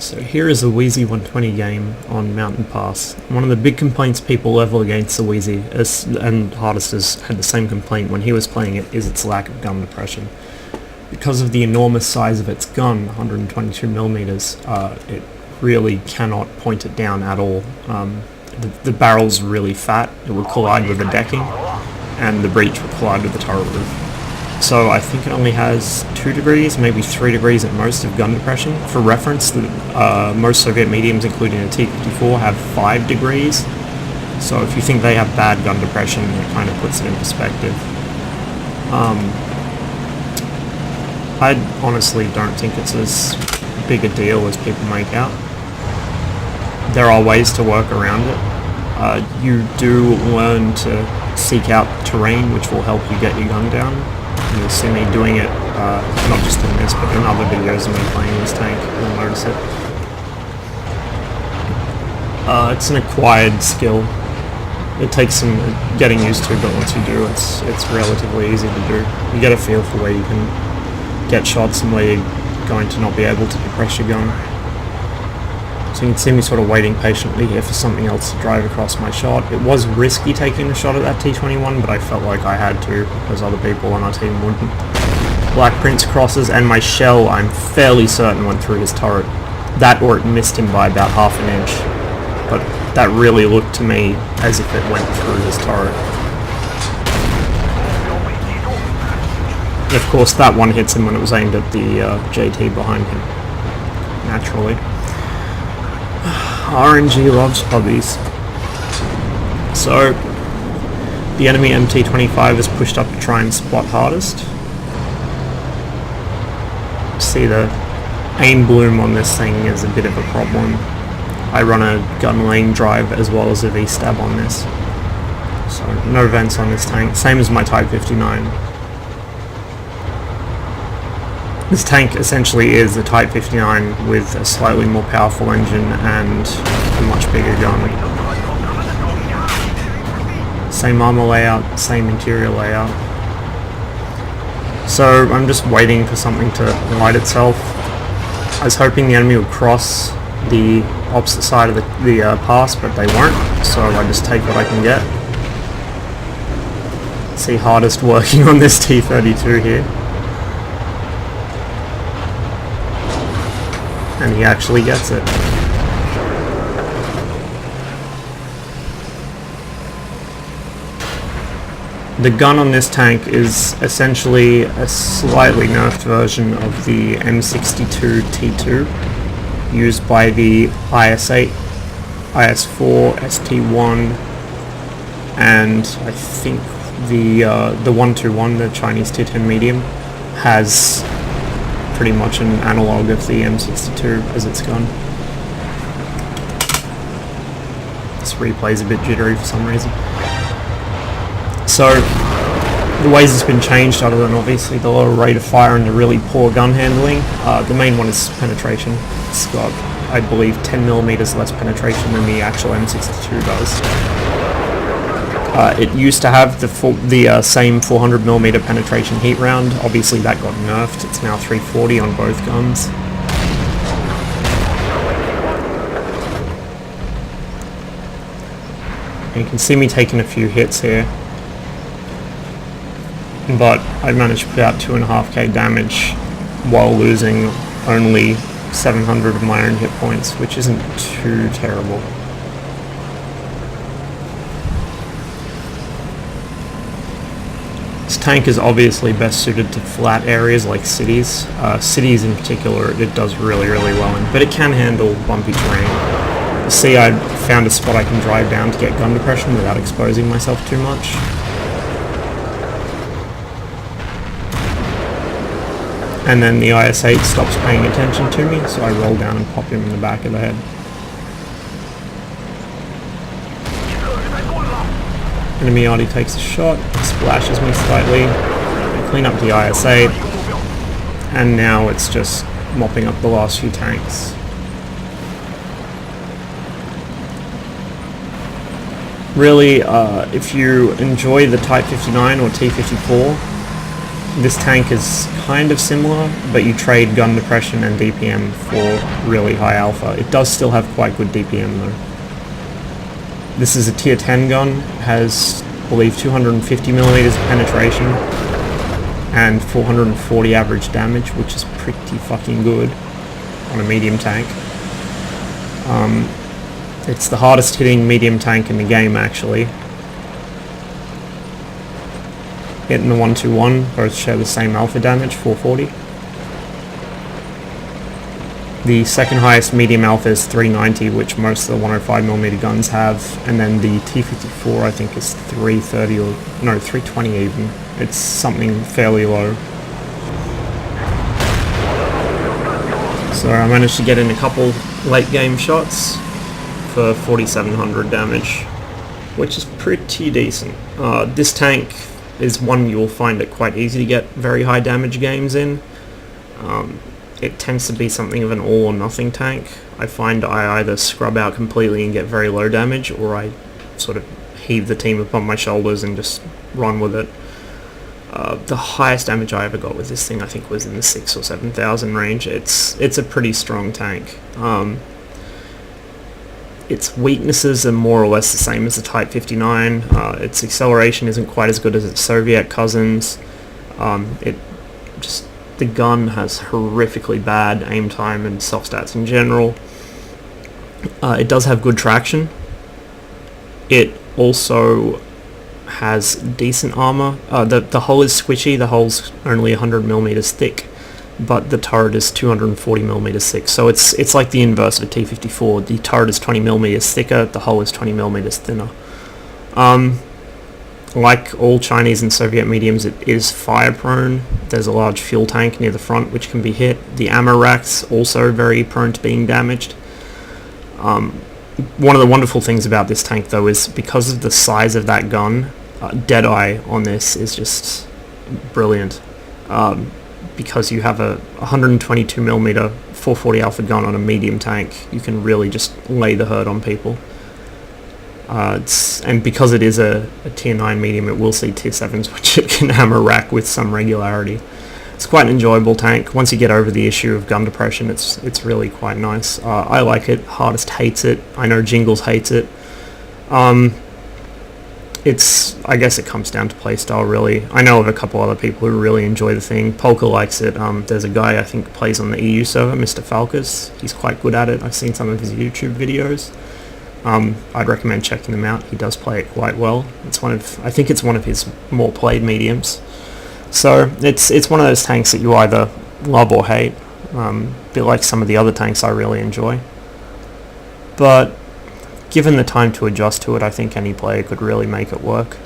So here is a WZ-120 game on Mountain Pass. One of the big complaints people level against the WZ, and Hardest has had the same complaint when he was playing it, is its lack of gun depression. Because of the enormous size of its gun, 122mm, it really cannot point it down at all. The barrel's really fat, it would collide with the decking, and the breech would collide with the turret roof. So I think it only has 2 degrees, maybe 3 degrees at most of gun depression. For reference, most Soviet mediums, including the T-54, have 5 degrees. So if you think they have bad gun depression, it kind of puts it in perspective. I honestly don't think it's as big a deal as people make out. There are ways to work around it. You do learn to seek out terrain, which will help you get your gun down. You'll see me doing it, not just in this, but in other videos of me playing this tank. You'll notice it. It's an acquired skill. It takes some getting used to, but once you do, it's relatively easy to do. You get a feel for where you can get shots and where you're going to not be able to depress your gun. So you can see me sort of waiting patiently here for something else to drive across my shot. It was risky taking a shot at that T-21, but I felt like I had to, because other people on our team wouldn't. Black Prince crosses, and my shell, I'm fairly certain, went through his turret. That or it missed him by about ½ an inch. But that really looked to me as if it went through his turret. And of course that one hits him when it was aimed at the JT behind him. Naturally. RNG loves hobbies. So, the enemy MT-25 is pushed up to try and spot Hardest. See, the aim bloom on this thing is a bit of a problem. I run a gun lane drive as well as a V-stab on this. So, no vents on this tank, same as my Type 59. This tank essentially is a Type 59 with a slightly more powerful engine and a much bigger gun. Same armor layout, same interior layout. So I'm just waiting for something to light itself. I was hoping the enemy would cross the opposite side of the pass, but they won't, so I just take what I can get. See Hardest working on this T-32 here. And he actually gets it. The gun on this tank is essentially a slightly nerfed version of the M62 T2 used by the IS-8, IS-4, ST-1, and I think the 121, the Chinese T10 medium, has pretty much an analog of the M62 as its gun. This replay's a bit jittery for some reason. So, the ways it's been changed, other than obviously the lower rate of fire and the really poor gun handling, the main one is penetration. It's got, I believe, 10mm less penetration than the actual M62 does. It used to have the same 400mm penetration heat round. Obviously that got nerfed. It's now 340 on both guns. And you can see me taking a few hits here, but I managed to put out 2.5k damage while losing only 700 of my own hit points, which isn't too terrible. This tank is obviously best suited to flat areas like cities. Cities in particular it does really well in, but it can handle bumpy terrain. See, I found a spot I can drive down to get gun depression without exposing myself too much. And then the IS-8 stops paying attention to me, so I roll down and pop him in the back of the head. Enemy already takes a shot, splashes me slightly, I clean up the IS-8, and now it's just mopping up the last few tanks. Really, if you enjoy the Type 59 or T-54, This tank is kind of similar, but you trade gun depression and DPM for really high alpha. It does still have quite good DPM though. This is a tier 10 gun, has, I believe, 250 millimeters of penetration and 440 average damage, which is pretty fucking good on a medium tank. It's the hardest hitting medium tank in the game actually. It and the 121 both share the same alpha damage, 440. The second highest medium alpha is 390, which most of the 105mm guns have, and then the T54 I think is 330 or no, 320 even. It's something fairly low. So I managed to get in a couple late game shots for 4700 damage, which is pretty decent. This tank is one you'll find it quite easy to get very high damage games in. It tends to be something of an all or nothing tank. I find I either scrub out completely and get very low damage, or I sort of heave the team upon my shoulders and just run with it. The highest damage I ever got with this thing I think was in the 6,000 or 7,000 range. It's a pretty strong tank. Its weaknesses are more or less the same as the Type 59. Its acceleration isn't quite as good as its Soviet cousins. The gun has horrifically bad aim time and soft stats in general. It does have good traction. It also has decent armor. The hull is squishy. The hull's only 100mm thick, but the turret is 240mm thick, so it's like the inverse of a T54. The turret is 20mm thicker, the hull is 20mm thinner. Like all Chinese and Soviet mediums, it is fire prone. There's a large fuel tank near the front which can be hit. The ammo rack's also very prone to being damaged. One of the wonderful things about this tank though is because of the size of that gun, Deadeye on this is just brilliant. Because you have a 122mm 440 alpha gun on a medium tank, you can really just lay the hurt on people. And because it is a tier 9 medium, it will see tier 7s which it can hammer rack with some regularity. It's quite an enjoyable tank. Once you get over the issue of gun depression, it's really quite nice. I like it. Hardest hates it. I know Jingles hates it. I guess it comes down to playstyle really. I know of a couple other people who really enjoy the thing. Polka likes it. There's a guy I think plays on the EU server, Mr. Falcus. He's quite good at it. I've seen some of his YouTube videos. I'd recommend checking them out. He does play it quite well. I think it's one of his more played mediums. So it's one of those tanks that you either love or hate. A bit like some of the other tanks I really enjoy. But given the time to adjust to it, I think any player could really make it work.